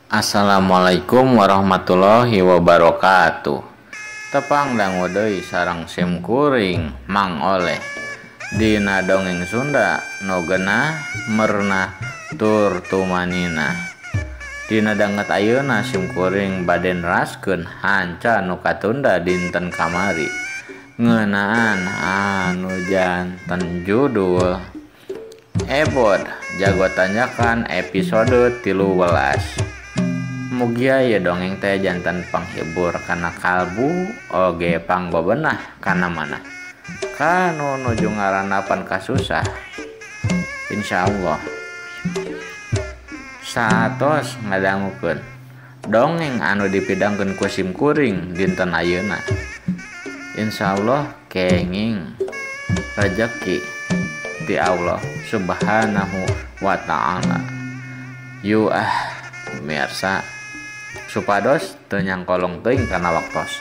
Assalamualaikum warahmatullahi wabarakatuh. Tepang dangu deui sareng sim kuring Mang Oleh. Dina dongeng Sunda no geunah meurnah tur tumanina. Dina danget ayeuna sim kuring bade neraskeun hanca nu katunda dinten kamari ngeunaan anu janten judul Ebod Jago Tanjakan episode 13. Mugia ya dongeng teh jantan panghibur kana kalbu oge pangbebenah kana mana kanu nuju ngaranapan kasusah. Insyaallah satos ngadangukeun dongeng anu dipidangkeun ku sim kuring dinten ayeuna. Insyaallah kenging rezeki ti Allah subhanahu wa ta'ala. Mirsa supados teu nyangkolong teuing kana waktos.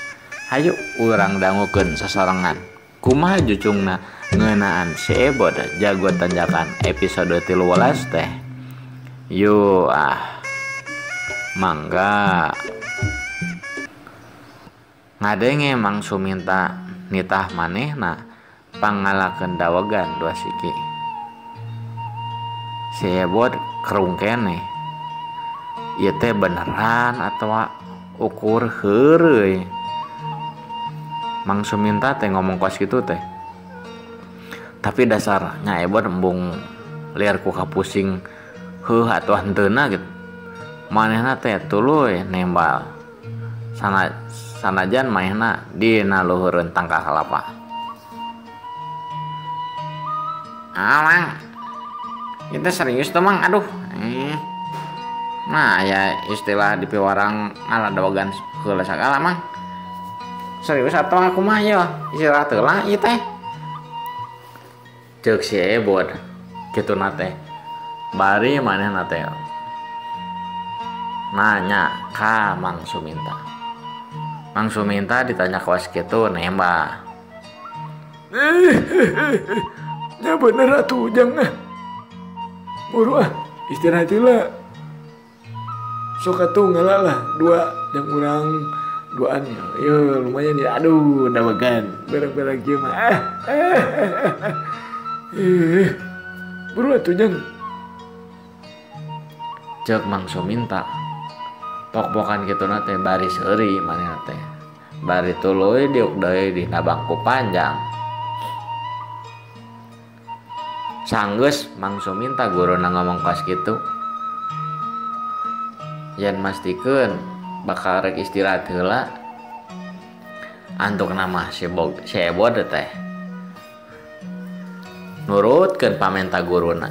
Hayu urang dangukeun sasorangan kumaha jucungna ngeunaan si Ebod Jago Tanjakan episode 13 teh. Mangga ngadenge Mang Suminta nitah manehna pangalakeun dawegan dua siki. Si Ebod kerung keneh ieu teh beneran atawa ukur heureuy. Mang Suminta teh ngomong kos kitu teh. Tapi dasarnya Ebod embung liar ku kapusing heuh atuh henteuna gitu. Manehna teh tuluy nembal. Sanajan manehna dina luhureun tangka kalapa. Mang. Itu serius tuh Mang, aduh. Nah ya istilah di piwarang ala dawagan heula sagala Mang. Serius atau aku mah ya istirahat heula ieu teh. Ceuk si Ebod kituna teh. Bari manehna teh nanya ka Mang Suminta. Mang Suminta ditanya kawas kitu nembah. Ya bener atuh ujang buru istirahat heula. Sok atuh ngalalah dua yang urang duaan ya lumayan ya. Aduh dawegan barang-barang kieu mah buru atuh jang. Ceuk Mang Suminta pok-pokan kituna teh bari seuri manehna teh. Bari tuluy diuk deui dina bangku panjang. Sanggeus Mang Suminta guruna ngomong kos kitu. Yen mastikeun bakal rek istirahat heula antuk nama si Ebod teh nurutkeun pamenta guruna.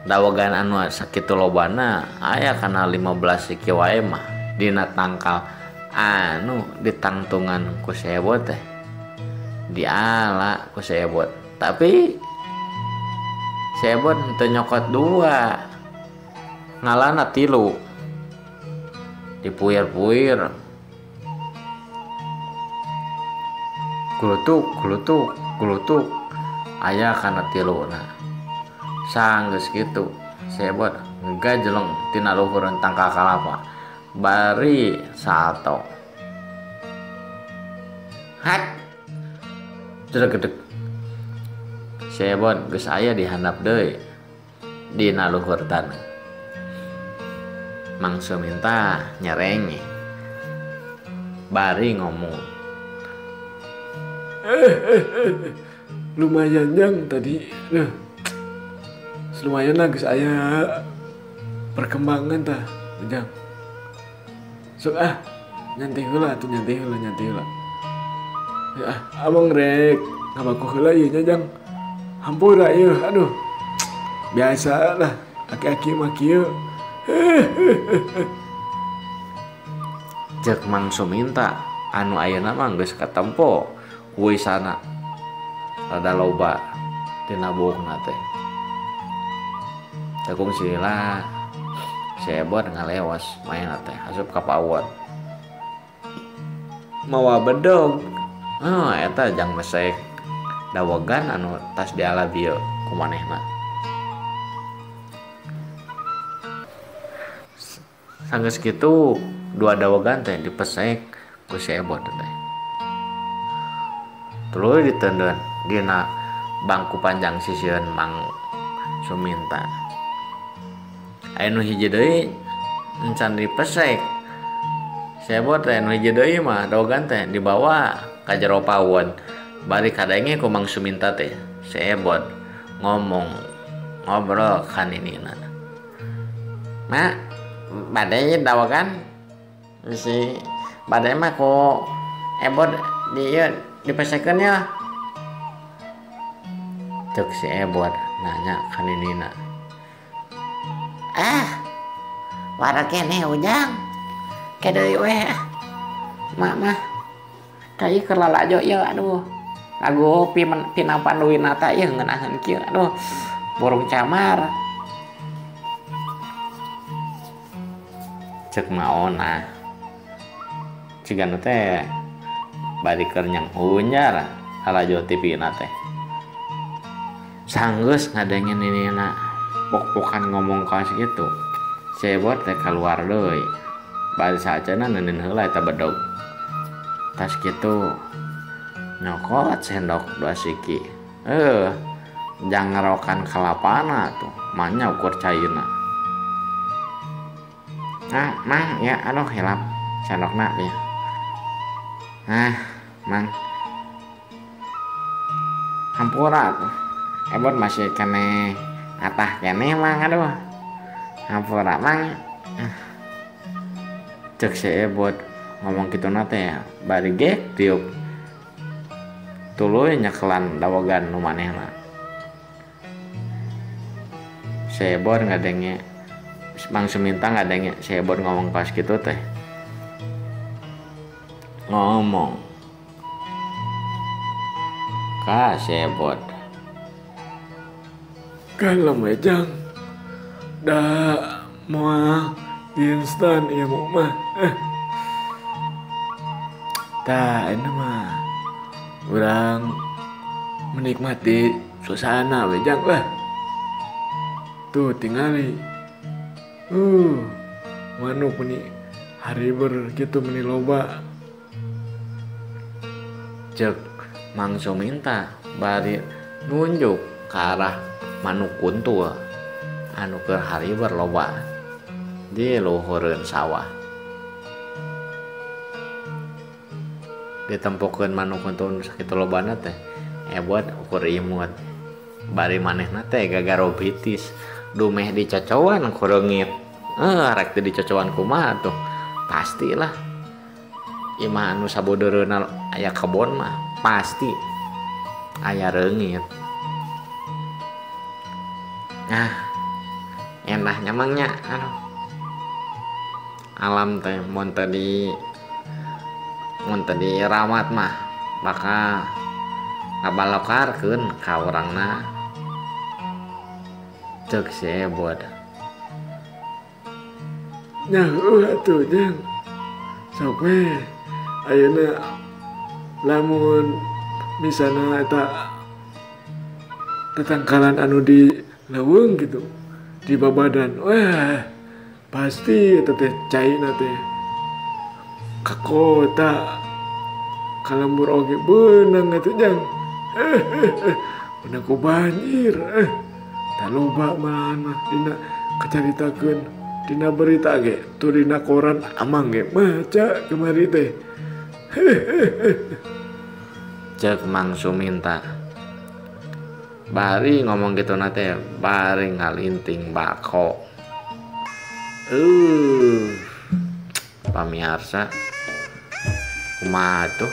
Dawegan anu sakitu lobana aya kana 15 siki wae mah dina tangkal anu ditangtungan ku si Ebod teh diala ku si Ebod. Tapi si Ebod teu nyokot 2 ngalana 3 dipuir-puir gulutuk aya kana 3na. Sanggeus kitu si Ebod ngegajleng tina luhureun tangka kalapa bari salto hat jedeg-jedeg. Si Ebod geus aya di handap deui dina luhur taneuh. Mang Suminta nyerenge bari ngomong, lumayan jang tadi lumayan lah geus aya perkembangan tah jang. Sok nyanti heula atuh nyanti heula. Ya abang rek ngabaku heula ieu nya jang. Hampura ieu aduh. Biasa lah aki-aki mah kieu. Ceuk Mang Suminta anu ayeuna mah geus katempo kuisana rada loba tina buukna teh. Cakung silila si Ebod ngaleos maena teh asup ka pawon mawa bedog. Eta jang mesek dawegan anu tas diala bieu kumanehna. Sanggeus kitu dua dawagan teh dipesek ku si Ebot teh. Tuluy diteudeun dina bangku panjang sisieun Mang Suminta. Aya nu hiji deui encan dipesek. Si Ebot teh nu hiji deui mah dawagan teh dibawa ka jero pawon. Bari kadenge ku Mang Suminta teh si Ebot ngobrol kaninina. Mak, bade dawagan si bade mah ku Ebot dipesekeun ya. Cek si Ebot nanya kaninina. Wara keneh Ujang. Kedeui we. Mak mah. Cai keur lalajo ieu aduh. Lagu Pina Panduwinata ieu ngeunaheun kieu aduh. Burung camar. Cek maona. Cigana teh bari keur nyang hunjar halajo TV na teh. Sanggeus ngadengin ninina pok-pokan ngomong kaos gitu. Si Ebot teh keluar deui. Bari saeuna neuneun heula eta bedog. Tas kitu nyokot sendok 2 siki. Jangarokan kalapana tuh, manya ukur cairna. Mang, ya aduh hilap sendokna dia. Mang. Hampura tuh. Ebot masih kene atah kene Mang aduh. Hampura Mang. Cek si Ebot ngomong gitu nate ya. Bari gek tiup. Tuluy nyekelan dawagan nu manehna. Si Ebot ngadenge Mang Suminta ngadenge si Ebot ngomong pas gitu teh. Ngomong ka si Ebot. Kalau mejang dah moal instan ya mah. Tah ini mah urang menikmati suasana wejang lah. Tuh tingali. Manuk meni hari gitu meni loba. Cek Mang Suminta bari nunjuk ke arah manuk kuntul anu keur hariber loba di luhureun sawah. Ditempukeun manuk kuntul sakitu lobana teh Ebot ukur imut. Bari manehna teh gagarobitis dumeh dicocowan ku reungit. Rek teu dicocowan kumaha tuh? Pastilah. Imah anu sabodeureuna aya kebon mah pasti aya reungit. Endahnya mangnya alam teh mun teu dirawat mah bakal ngabalokarkeun ka urangna. Cek si Ebot. Nya atuh jang. Sok we ayeuna lamun misalna eta tetangkalan anu di leuweung gitu di babadan, wah pasti eta teh caina teh ka kota kalembur oge beunang atuh jang. Beunang ku banjir. Taloba mana dina kacaritakeun dina berita ge tuh dina koran amang ge maca kemari teh. Cek Mang Suminta. Bari ngomong gitu nate bari ngalinting bako. Pamirsa kumaha tuh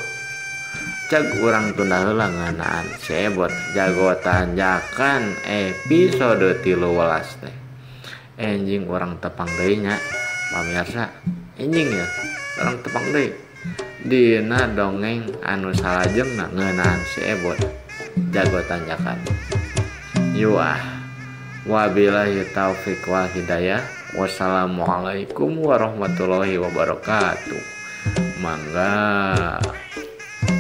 cek urang tunda heula ngeunaan si Ebot jago tanjakan episode 13 teh. Enjing urang tepang deui nya pamirsa. Enjing ya urang tepang deui dina dongeng anu salajengna ngeunaan si Ebot jago tanjakan. Yuah. Wabillahi taufiq wal hidayah. Wassalamualaikum warahmatullahi wabarakatuh. Mangga.